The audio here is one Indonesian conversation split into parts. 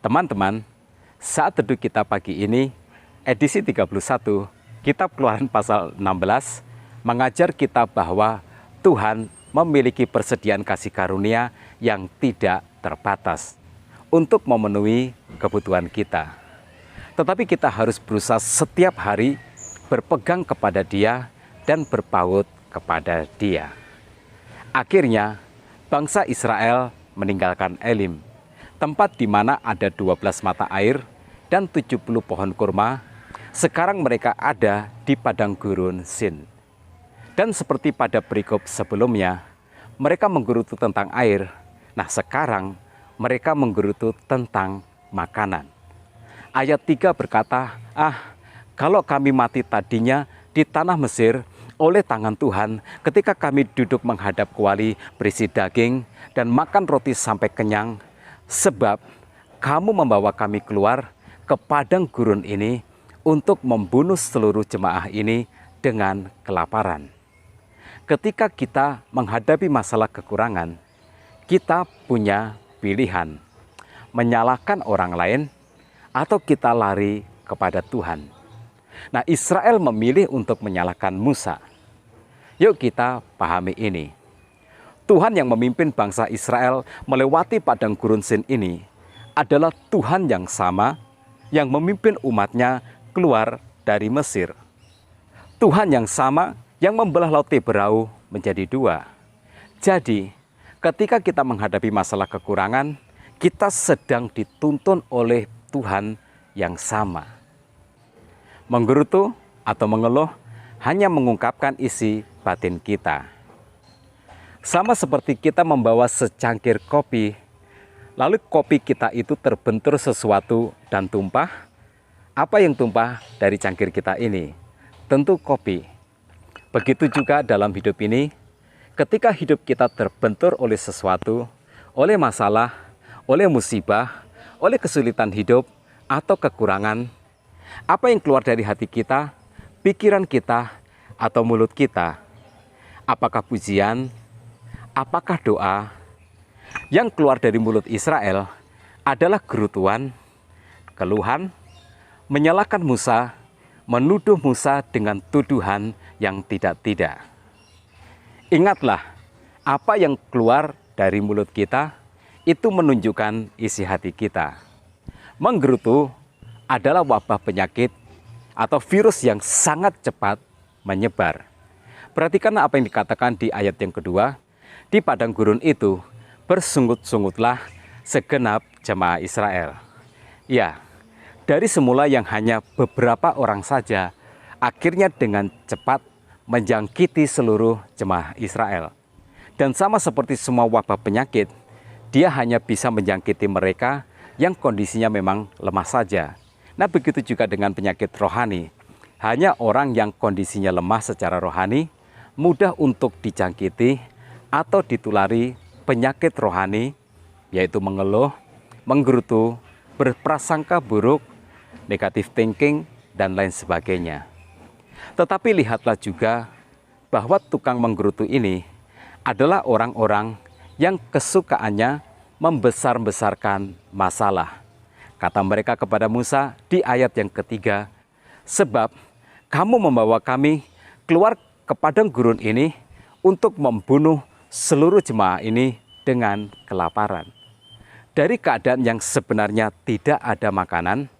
Teman-teman, saat teduh kita pagi ini, edisi 31, Kitab Keluaran pasal 16, mengajar kita bahwa Tuhan memiliki persediaan kasih karunia yang tidak terbatas untuk memenuhi kebutuhan kita. Tetapi kita harus berusaha setiap hari berpegang kepada Dia dan berpaut kepada Dia. Akhirnya, bangsa Israel meninggalkan Elim, tempat di mana ada 12 mata air dan 70 pohon kurma. Sekarang mereka ada di padang gurun Sin. Dan seperti pada perikop sebelumnya, mereka menggerutu tentang air. Nah, sekarang mereka menggerutu tentang makanan. Ayat 3 berkata, kalau kami mati tadinya di tanah Mesir oleh tangan Tuhan, ketika kami duduk menghadap kuali berisi daging dan makan roti sampai kenyang, sebab kamu membawa kami keluar ke padang gurun ini untuk membunuh seluruh jemaah ini dengan kelaparan. Ketika kita menghadapi masalah kekurangan, kita punya pilihan, menyalahkan orang lain atau kita lari kepada Tuhan. Nah, Israel memilih untuk menyalahkan Musa. Yuk kita pahami ini. Tuhan yang memimpin bangsa Israel melewati padang gurun Sin ini adalah Tuhan yang sama yang memimpin umatnya keluar dari Mesir. Tuhan yang sama yang membelah Laut Teberau menjadi dua. Jadi, ketika kita menghadapi masalah kekurangan, kita sedang dituntun oleh Tuhan yang sama. Menggerutu atau mengeluh hanya mengungkapkan isi batin kita. Sama seperti kita membawa secangkir kopi, lalu kopi kita itu terbentur sesuatu dan tumpah. Apa yang tumpah dari cangkir kita ini? Tentu kopi. Begitu juga dalam hidup ini, ketika hidup kita terbentur oleh sesuatu, oleh masalah, oleh musibah, oleh kesulitan hidup, atau kekurangan, apa yang keluar dari hati kita, pikiran kita, atau mulut kita? Apakah pujian? Apakah doa? Yang keluar dari mulut Israel adalah gerutuan, keluhan, menyalahkan Musa, menuduh Musa dengan tuduhan yang tidak-tidak. Ingatlah, apa yang keluar dari mulut kita itu menunjukkan isi hati kita. Menggerutu adalah wabah penyakit atau virus yang sangat cepat menyebar. Perhatikan apa yang dikatakan di ayat yang kedua. Di padang gurun itu bersungut-sungutlah segenap jemaah Israel. Ya, dari semula yang hanya beberapa orang saja, akhirnya dengan cepat menjangkiti seluruh jemaah Israel. Dan sama seperti semua wabah penyakit, dia hanya bisa menjangkiti mereka yang kondisinya memang lemah saja. Nah, begitu juga dengan penyakit rohani. Hanya orang yang kondisinya lemah secara rohani, mudah untuk dijangkiti atau ditulari penyakit rohani, yaitu mengeluh, menggerutu, berprasangka buruk, negative thinking, dan lain sebagainya. Tetapi lihatlah juga bahwa tukang menggerutu ini adalah orang-orang yang kesukaannya membesar-besarkan masalah. Kata mereka kepada Musa di ayat yang ketiga, sebab kamu membawa kami keluar ke padang gurun ini untuk membunuh seluruh jemaah ini dengan kelaparan. Dari keadaan yang sebenarnya tidak ada makanan,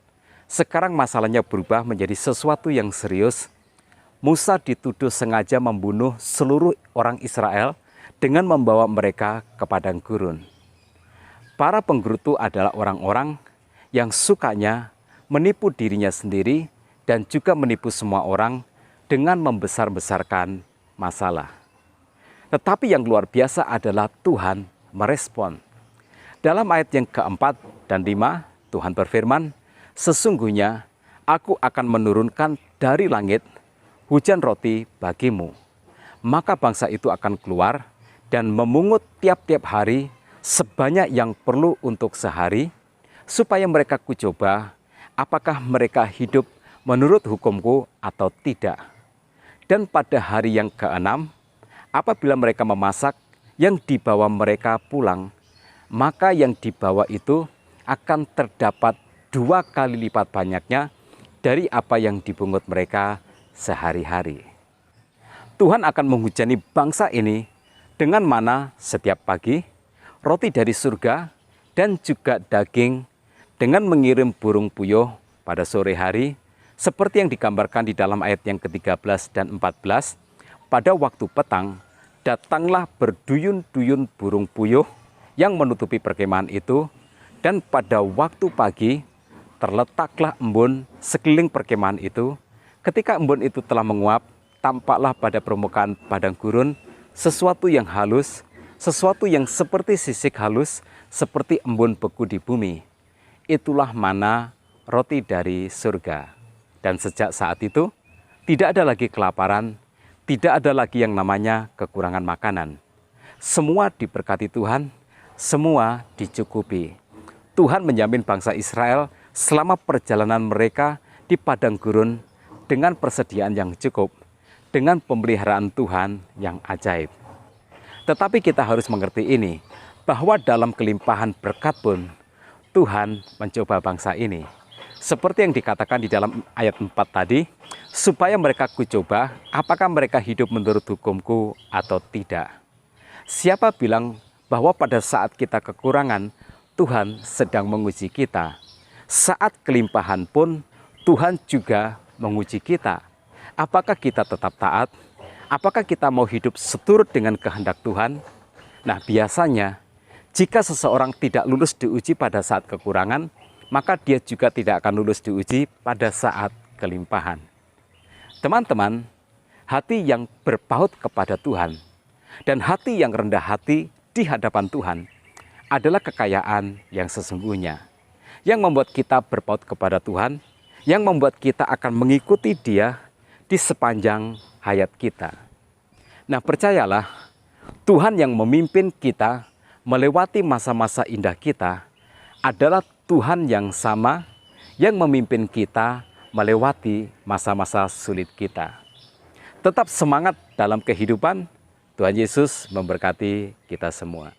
sekarang masalahnya berubah menjadi sesuatu yang serius. Musa dituduh sengaja membunuh seluruh orang Israel dengan membawa mereka ke padang gurun. Para penggerutu adalah orang-orang yang sukanya menipu dirinya sendiri dan juga menipu semua orang dengan membesar-besarkan masalah. Tetapi yang luar biasa adalah Tuhan merespon. Dalam ayat yang keempat dan 5, Tuhan berfirman, sesungguhnya aku akan menurunkan dari langit hujan roti bagimu. Maka bangsa itu akan keluar dan memungut tiap-tiap hari sebanyak yang perlu untuk sehari, supaya mereka kucoba apakah mereka hidup menurut hukumku atau tidak. Dan pada hari yang keenam, apabila mereka memasak yang dibawa mereka pulang, maka yang dibawa itu akan terdapat 2 kali lipat banyaknya dari apa yang dibungut mereka sehari-hari. Tuhan akan menghujani bangsa ini dengan mana setiap pagi, roti dari surga, dan juga daging, dengan mengirim burung puyuh pada sore hari, seperti yang digambarkan di dalam ayat yang ke-13 dan 14. Pada waktu petang, datanglah berduyun-duyun burung puyuh yang menutupi perkemahan itu, dan pada waktu pagi, terletaklah embun sekeliling perkemahan itu. Ketika embun itu telah menguap, tampaklah pada permukaan padang gurun sesuatu yang halus, sesuatu yang seperti sisik halus, seperti embun beku di bumi. Itulah mana, roti dari surga. Dan sejak saat itu, tidak ada lagi kelaparan, tidak ada lagi yang namanya kekurangan makanan. Semua diberkati Tuhan, semua dicukupi. Tuhan menjamin bangsa Israel selama perjalanan mereka di padang gurun dengan persediaan yang cukup, dengan pemeliharaan Tuhan yang ajaib. Tetapi kita harus mengerti ini, bahwa dalam kelimpahan berkat pun, Tuhan mencoba bangsa ini. Seperti yang dikatakan di dalam ayat 4 tadi, supaya mereka kucoba apakah mereka hidup menurut hukumku atau tidak. Siapa bilang bahwa pada saat kita kekurangan, Tuhan sedang menguji kita. Saat kelimpahan pun, Tuhan juga menguji kita. Apakah kita tetap taat? Apakah kita mau hidup seturut dengan kehendak Tuhan? Nah, biasanya jika seseorang tidak lulus diuji pada saat kekurangan, maka dia juga tidak akan lulus diuji pada saat kelimpahan. Teman-teman, hati yang berpaut kepada Tuhan dan hati yang rendah hati di hadapan Tuhan adalah kekayaan yang sesungguhnya, yang membuat kita berpaut kepada Tuhan, yang membuat kita akan mengikuti Dia di sepanjang hayat kita. Nah, percayalah, Tuhan yang memimpin kita melewati masa-masa indah kita adalah Tuhan yang sama yang memimpin kita melewati masa-masa sulit kita. Tetap semangat dalam kehidupan. Tuhan Yesus memberkati kita semua.